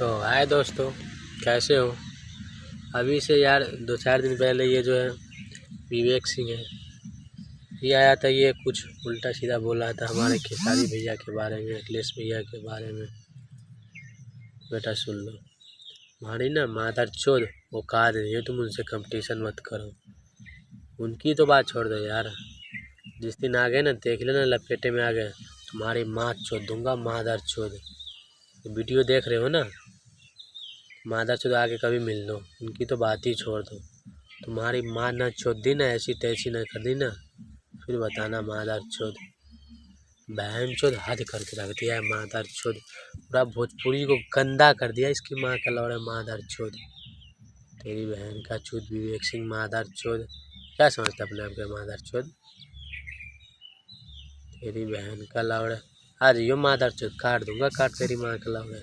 तो हाय दोस्तों, कैसे हो। अभी से यार 2-4 दिन पहले ये जो है विवेक सिंह है, ये आया था। ये कुछ उल्टा सीधा बोला था हमारे खेसारी भैया के बारे में, अखिलेश भैया के बारे में। बेटा सुन लो, हमारी ना मादर चोद औकात नहीं है, तुम उनसे कंपटीशन मत करो। उनकी तो बात छोड़ दो यार, जिस दिन आ गए ना देख लेना, लपेटे में आ गए तुम्हारी माँ चोद दूंगा, मादर चोद। वीडियो देख रहे हो ना, मादर चोद आके कभी मिल लो, उनकी तो बात ही छोड़ दो। तुम्हारी माँ न चोद दी ना, ऐसी तैसी न कर दी ना, फिर बताना मादर चोद। बहन चोद हद करके रख दिया है मादर चोद, पूरा भोजपुरी को गंदा कर दिया इसकी माँ का लौड़ा मादर चोद। तेरी बहन का चोद विवेक सिंह मादर चोद, क्या समझता अपने आप के मादर चोद। तेरी बहन का लौड़ा, आज यो मादर चोद काट दूंगा, काट तेरी माँ का लौड़ा।